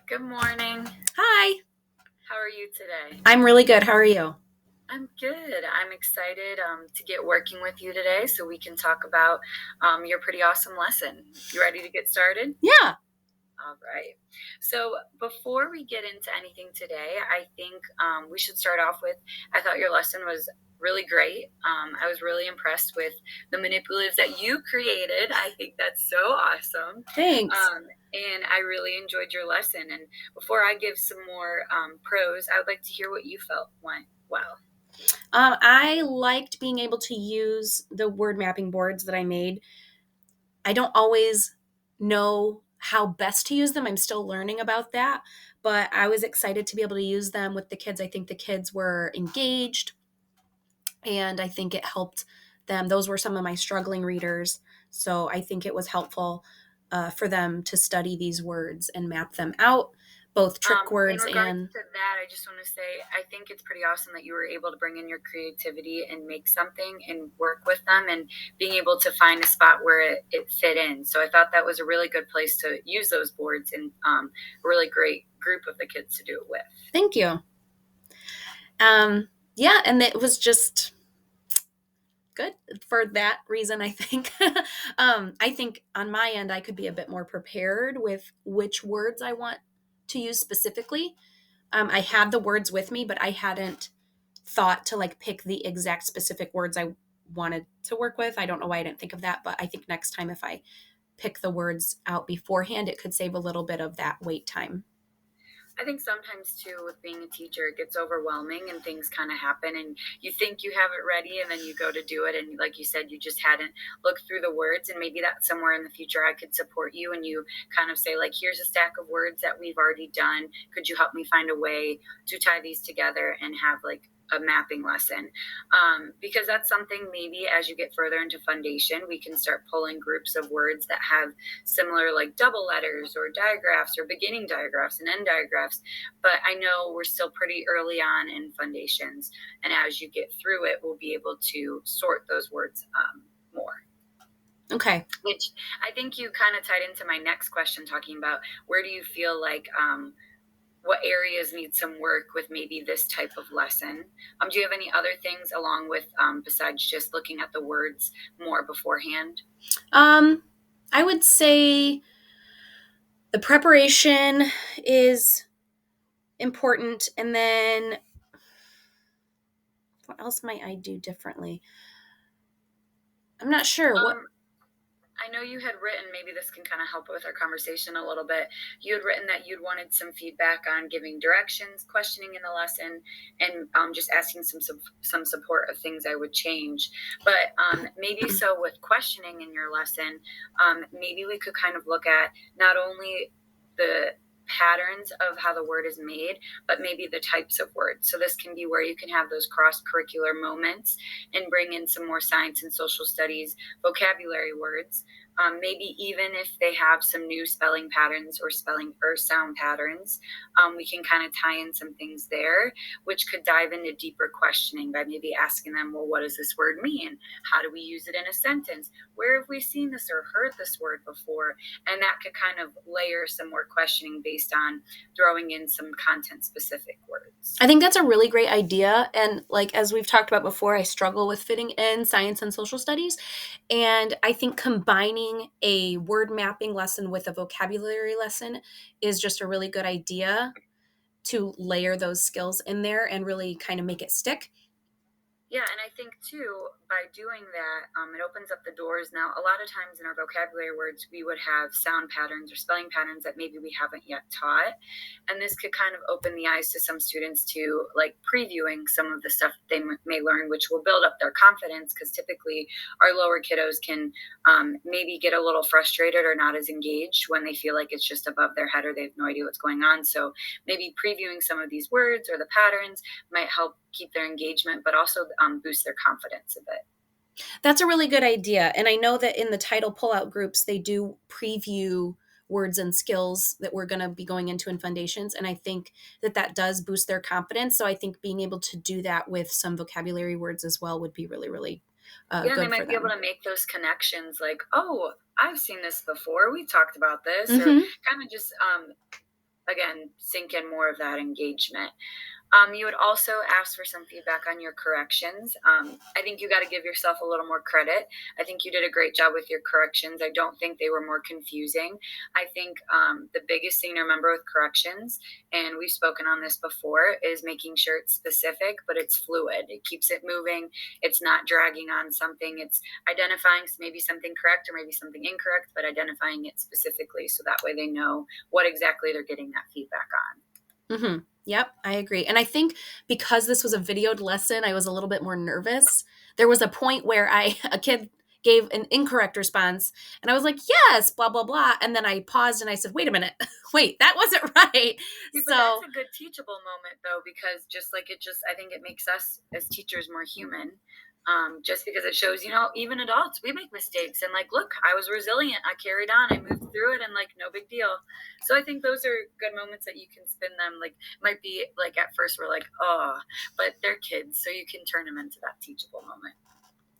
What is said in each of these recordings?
Good morning. Hi, How are you today? I'm really good. How are you? I'm good. I'm excited to get working with you today so we can talk about your pretty awesome lesson. You ready to get started? Yeah. All right. So before we get into anything today, I think we should start off with I thought your lesson was really great. I was really impressed with the manipulatives that you created. I think that's so awesome. Thanks. And I really enjoyed your lesson. And before I give some more pros, I would like to hear what you felt went well. I liked being able to use the word mapping boards that I made. I don't always know how best to use them. I'm still learning about that, but I was excited to be able to use them with the kids. I think the kids were engaged and I think it helped them. Those were some of my struggling readers. So I think it was helpful for them to study these words and map them out, both trick In words regards and to that, I just want to say I think it's pretty awesome that you were able to bring in your creativity and make something and work with them and being able to find a spot where it fit in. So I thought that was a really good place to use those boards and a really great group of the kids to do it with. thank you. Yeah, and it was just good for that reason, I think. I think on my end, I could be a bit more prepared with which words I want to use specifically. I had the words with me, but I hadn't thought to like pick the exact specific words I wanted to work with. I don't know why I didn't think of that, but I think next time if I pick the words out beforehand, it could save a little bit of that wait time. I think sometimes too, with being a teacher, it gets overwhelming and things kind of happen, and you think you have it ready, and then you go to do it, and like you said, you just hadn't looked through the words, and maybe that somewhere in the future I could support you, and you kind of say like, here's a stack of words that we've already done. Could you help me find a way to tie these together and have like a mapping lesson, because that's something maybe as you get further into foundation we can start pulling groups of words that have similar like double letters or digraphs or beginning digraphs and end digraphs. But I know we're still pretty early on in foundations, and as you get through it we'll be able to sort those words more, Okay. which I think you kind of tied into my next question talking about where do you feel like what areas need some work with maybe this type of lesson. Do you have any other things along with besides just looking at the words more beforehand? Um, I would say the preparation is important. And then what else might I do differently? I'm not sure. What? um, I know you had written, maybe this can kind of help with our conversation a little bit. You had written that you'd wanted some feedback on giving directions, questioning in the lesson, and just asking some support of things I would change. But maybe so with questioning in your lesson, maybe we could kind of look at not only the patterns of how the word is made, but maybe the types of words. So this can be where you can have those cross-curricular moments and bring in some more science and social studies vocabulary words. Maybe even if they have some new spelling patterns or spelling or sound patterns, we can kind of tie in some things there, which could dive into deeper questioning by maybe asking them, well, what does this word mean? How do we use it in a sentence? Where have we seen this or heard this word before? And that could kind of layer some more questioning based on throwing in some content specific words. I think that's a really great idea. And like as we've talked about before, I struggle with fitting in science and social studies. And I think combining a word mapping lesson with a vocabulary lesson is just a really good idea to layer those skills in there and really kind of make it stick. Yeah, and I think too, by doing that, it opens up the doors. Now, a lot of times in our vocabulary words, we would have sound patterns or spelling patterns that maybe we haven't yet taught. And this could kind of open the eyes to some students to like previewing some of the stuff they may learn, which will build up their confidence because typically our lower kiddos can maybe get a little frustrated or not as engaged when they feel like it's just above their head or they have no idea what's going on. So maybe previewing some of these words or the patterns might help keep their engagement, but also boost their confidence a bit. That's a really good idea. And I know that in the title pullout groups, they do preview words and skills that we're going to be going into in foundations. And I think that that does boost their confidence. So I think being able to do that with some vocabulary words as well would be really, really Yeah, and they good for might be able them. to make those connections like, oh, I've seen this before. We talked about this, or Hmm. kind of just again, sink in more of that engagement. You would also ask for some feedback on your corrections. I think you got to give yourself a little more credit. I think you did a great job with your corrections. I don't think they were more confusing. I think the biggest thing to remember with corrections, and we've spoken on this before, is making sure it's specific, but it's fluid. It keeps it moving. It's not dragging on something. It's identifying maybe something correct or maybe something incorrect, but identifying it specifically so that way they know what exactly they're getting that feedback on. Yep, I agree. And I think because this was a videoed lesson, I was a little bit more nervous. There was a point where a kid gave an incorrect response and I was like, "Yes, blah blah blah." And then I paused and I said, "Wait a minute. Wait, that wasn't right." See, but that's So, a good teachable moment though, because just like it just I think it makes us as teachers more human. Just because it shows, even adults, we make mistakes and like, look, I was resilient. I carried on, I moved through it and like no big deal. So I think those are good moments that you can spin them like might be like at first we're like, oh, but they're kids, so you can turn them into that teachable moment.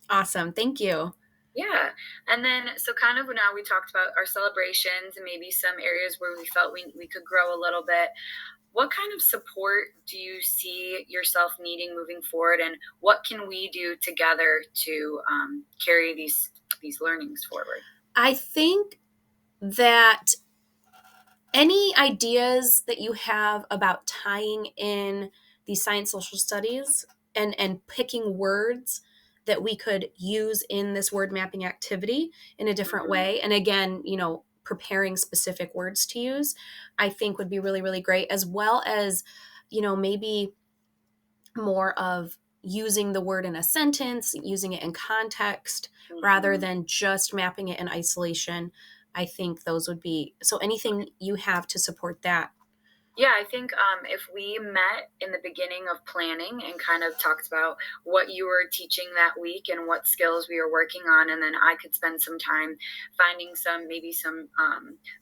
awesome. Thank you. Yeah. And then, so kind of now we talked about our celebrations and maybe some areas where we felt we could grow a little bit. What kind of support do you see yourself needing moving forward, and what can we do together to carry these learnings forward? I think that any ideas that you have about tying in the science social studies and picking words that we could use in this word mapping activity in a different Hmm. way, and again, preparing specific words to use, I think would be really really great, as well as maybe more of using the word in a sentence, using it in context rather Hmm. than just mapping it in isolation. I think those would be so anything you have to support that. Yeah, I think if we met in the beginning of planning and kind of talked about what you were teaching that week and what skills we were working on, and then I could spend some time finding maybe some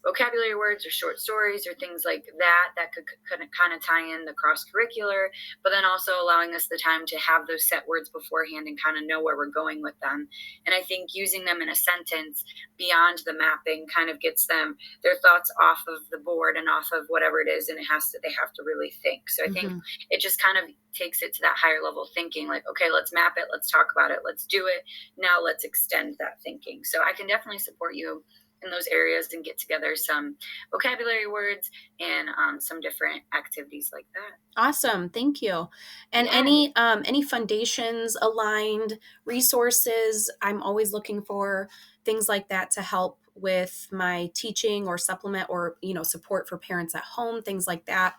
vocabulary words or short stories or things like that could kind of tie in the cross curricular, but then also allowing us the time to have those set words beforehand and kind of know where we're going with them. And I think using them in a sentence beyond the mapping kind of gets them their thoughts off of the board and off of whatever it is, and they have to really think. So I think Hmm. it just kind of takes it to that higher level thinking, like, okay, let's map it, let's talk about it, let's do it. Now let's extend that thinking. So I can definitely support you in those areas and get together some vocabulary words and some different activities like that. Awesome, thank you. And Yeah. any foundations aligned resources, I'm always looking for things like that to help with my teaching or supplement or support for parents at home, things like that.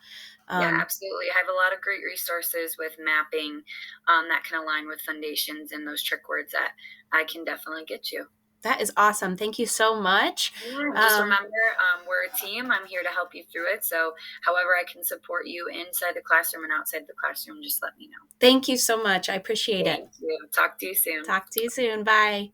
Yeah, um, absolutely. I have a lot of great resources with mapping that can align with foundations and those trick words that I can definitely get you. that is awesome, thank you so much. Yeah, just um, remember, we're a team. I'm here to help you through it. So, however, I can support you inside the classroom and outside the classroom, just let me know. Thank you so much. I appreciate it. Thank you. Talk to you soon. Talk to you soon. Bye.